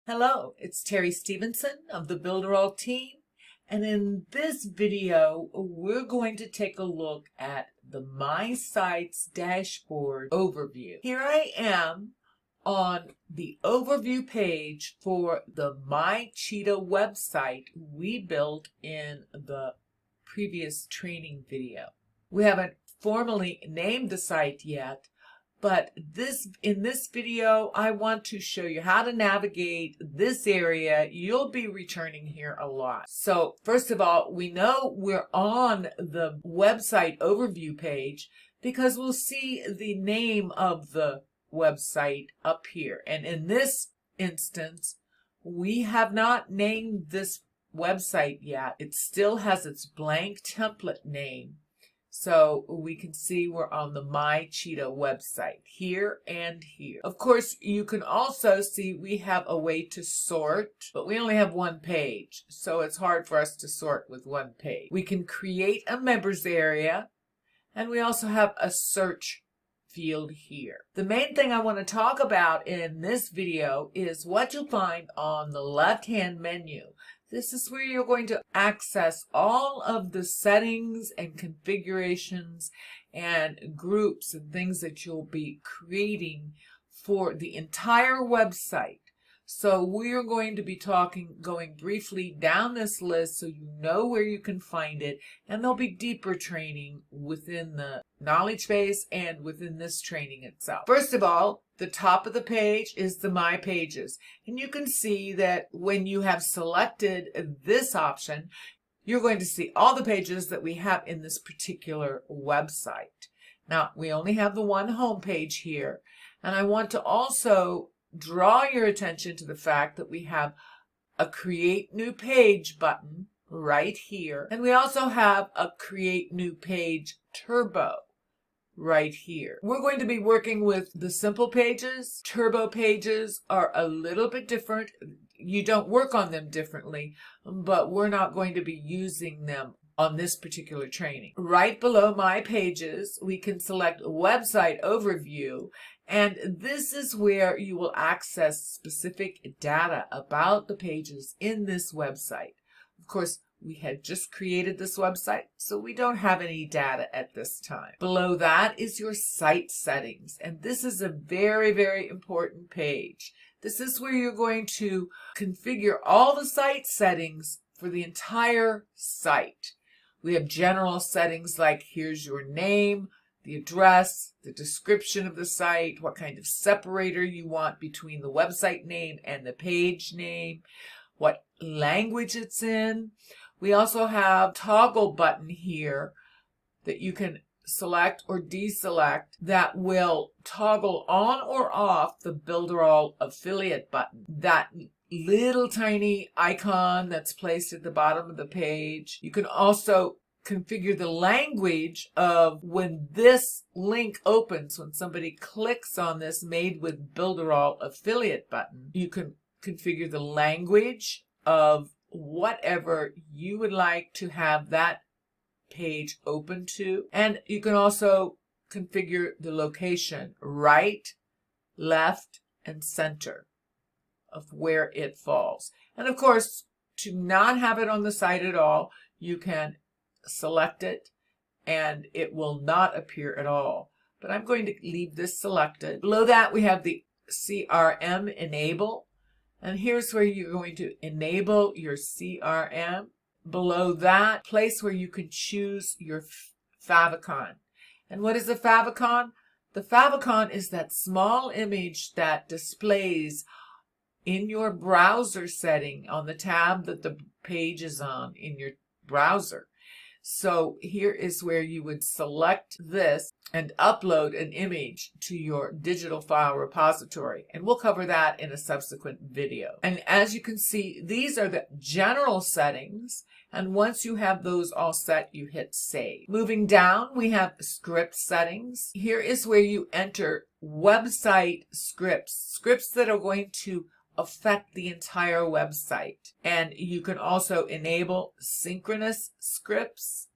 Hello, it's Terry Stevenson of the Builderall team, and in this video we're going to take a look at the My Sites dashboard overview. Here I am on the overview page for the My Cheetah website we built in the previous training video. We haven't formally named the site yet, but in this video, I want to show you how to navigate this area. You'll be returning here a lot. So first of all, we know we're on the website overview page because we'll see the name of the website up here. And in this instance, we have not named this website yet. It still has its blank template name. So we can see we're on the My Cheetah website here and here. Of course, you can also see we have a way to sort, but we only have one page, so it's hard for us to sort with one page. We can create a members area, and we also have a search field here. The main thing I want to talk about in this video is what you'll find on the left-hand menu. This is where you're going to access all of the settings and configurations and groups and things that you'll be creating for the entire website. So we're going to be going briefly down this list so you know where you can find it, and there'll be deeper training within the knowledge base and within this training itself. First of all, the top of the page is the My Pages, and you can see that when you have selected this option, you're going to see all the pages that we have in this particular website. Now, we only have the one home page here, and I want to also draw your attention to the fact that we have a Create New Page button right here, and we also have a Create New Page turbo right here. We're going to be working with the simple pages. Turbo pages are a little bit different. You don't work on them differently, but we're not going to be using them on this particular training. Right below My Pages, we can select Website Overview, and this is where you will access specific data about the pages in this website. Of course, we had just created this website, so we don't have any data at this time. Below that is your site settings, and this is a very, very important page. This is where you're going to configure all the site settings for the entire site. We have general settings like here's your name, the address, the description of the site, what kind of separator you want between the website name and the page name, what language it's in. We also have a toggle button here that you can select or deselect that will toggle on or off the Builderall affiliate button. That little tiny icon that's placed at the bottom of the page. You can also configure the language of when this link opens, when somebody clicks on this Made with Builderall affiliate button. You can configure the language of whatever you would like to have that page open to. And you can also configure the location, right, left, and center of where it falls. And of course, to not have it on the site at all, you can select it and it will not appear at all. But I'm going to leave this selected. Below that, we have the CRM enable. And here's where you're going to enable your CRM. Below that, place where you can choose your favicon. And what is a favicon? The favicon is that small image that displays in your browser setting on the tab that the page is on in your browser. So here is where you would select this and upload an image to your digital file repository. And we'll cover that in a subsequent video. And as you can see, these are the general settings. And once you have those all set, you hit save. Moving down, we have script settings. Here is where you enter website scripts, scripts that are going to affect the entire website. And you can also enable synchronous scripts.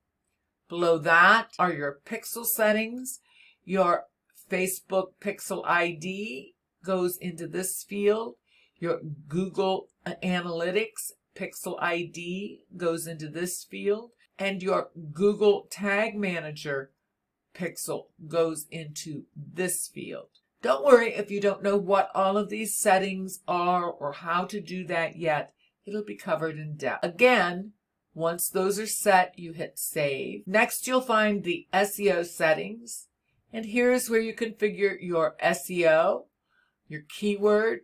Below that are your pixel settings, your Facebook pixel ID goes into this field. Your Google Analytics Pixel ID goes into this field. And your Google Tag Manager pixel goes into this field. Don't worry if you don't know what all of these settings are or how to do that yet. It'll be covered in depth. Again, once those are set, you hit save. Next, you'll find the SEO settings. And here's where you configure your SEO, your keyword,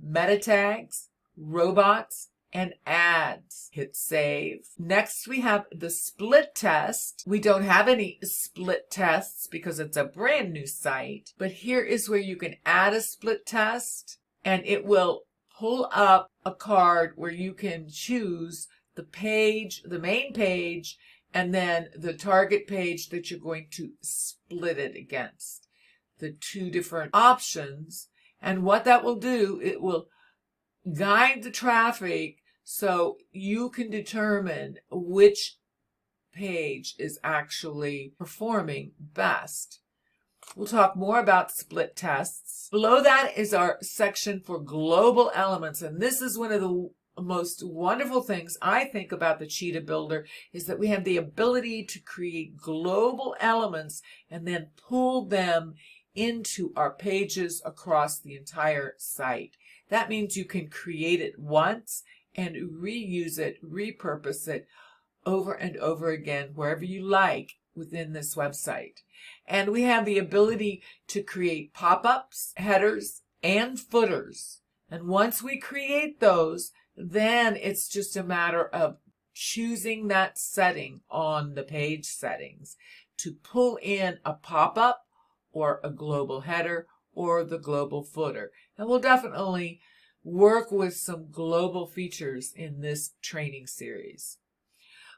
meta tags, robots, and ads. Hit save. Next, we have the split test. We don't have any split tests because it's a brand new site, but here is where you can add a split test, and it will pull up a card where you can choose the page, the main page, and then the target page that you're going to split it against. The two different options, and what that will do, it will guide the traffic so you can determine which page is actually performing best. We'll talk more about split tests. Below that is our section for global elements, and this is one of the most wonderful things I think about the Cheetah Builder, is that we have the ability to create global elements and then pull them into our pages across the entire site. That means you can create it once and reuse it, repurpose it over and over again wherever you like within this website. And we have the ability to create pop-ups, headers, and footers. And once we create those, then it's just a matter of choosing that setting on the page settings to pull in a pop-up or a global header or the global footer. And we'll definitely work with some global features in this training series.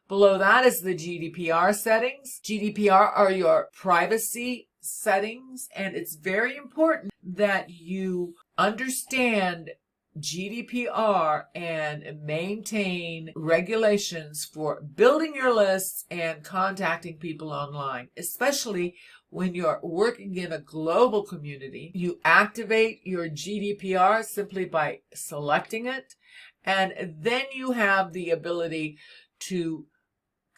Below that is the GDPR settings. GDPR are your privacy settings, and it's very important that you understand GDPR and maintain regulations for building your lists and contacting people online, especially when you're working in a global community. You activate your GDPR simply by selecting it, and then you have the ability to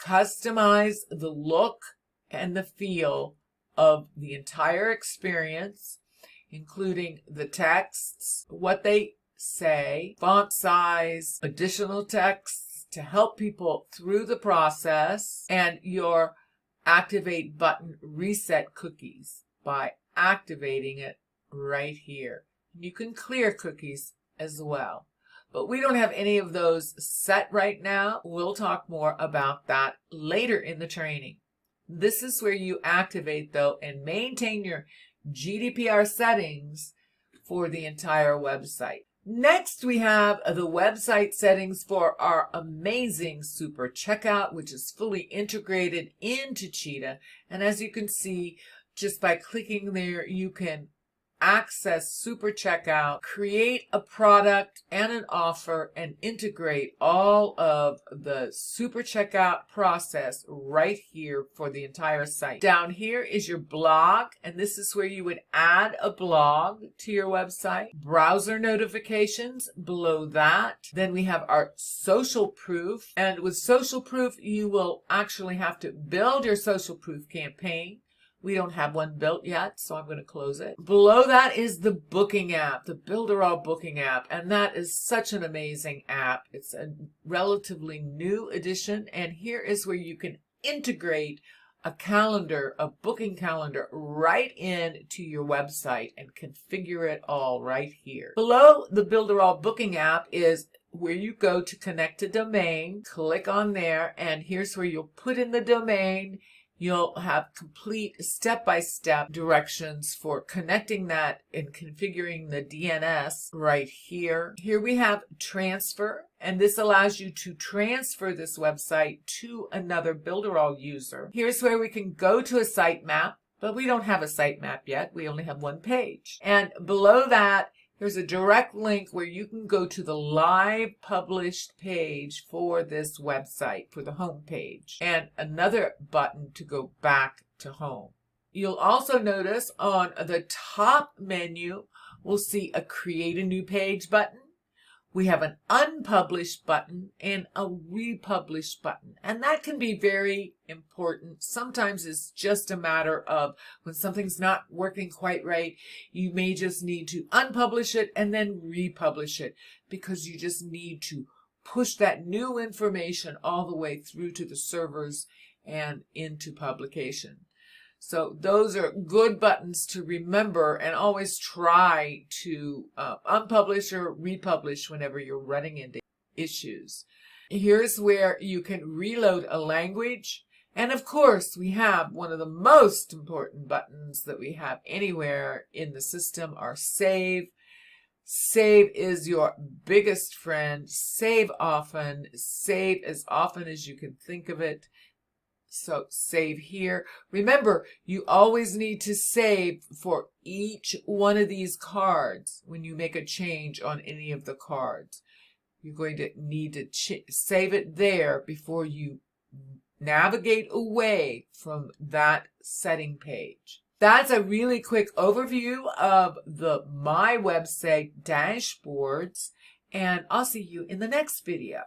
customize the look and the feel of the entire experience, including the texts, what they say, font size, additional texts to help people through the process, and your activate button reset cookies by activating it right here. You can clear cookies as well, but we don't have any of those set right now. We'll talk more about that later in the training. This is where you activate, though, and maintain your GDPR settings for the entire website. Next, we have the website settings for our amazing Super Checkout, which is fully integrated into Cheetah. And as you can see, just by clicking there, you can access Super Checkout, create a product and an offer, and integrate all of the Super Checkout process right here for the entire site. Down here is your blog, and this is where you would add a blog to your website. Browser notifications below that. Then we have our social proof, and with social proof, you will actually have to build your social proof campaign. We don't have one built yet, so I'm going to close it. Below that is the booking app, the Builderall booking app, and that is such an amazing app. It's a relatively new addition, and here is where you can integrate a calendar, a booking calendar, right into your website and configure it all right here. Below the Builderall booking app is where you go to connect a domain. Click on there, and here's where you'll put in the domain. You'll have complete step-by-step directions for connecting that and configuring the DNS right here. Here we have transfer, and this allows you to transfer this website to another Builderall user. Here's where we can go to a sitemap, but we don't have a sitemap yet. We only have one page. And below that, there's a direct link where you can go to the live published page for this website, for the home page, and another button to go back to home. You'll also notice on the top menu, we'll see a Create a New Page button. We have an Unpublished button and a Republish button. And that can be very important. Sometimes it's just a matter of when something's not working quite right, you may just need to unpublish it and then republish it, because you just need to push that new information all the way through to the servers and into publication. So those are good buttons to remember, and always try to unpublish or republish whenever you're running into issues. Here's where you can reload a language. And of course, we have one of the most important buttons that we have anywhere in the system, our Save. Save is your biggest friend. Save often. Save as often as you can think of it. So save here. Remember, you always need to save for each one of these cards when you make a change on any of the cards. You're going to need to save it there before you navigate away from that setting page. That's a really quick overview of the My Website dashboards, and I'll see you in the next video.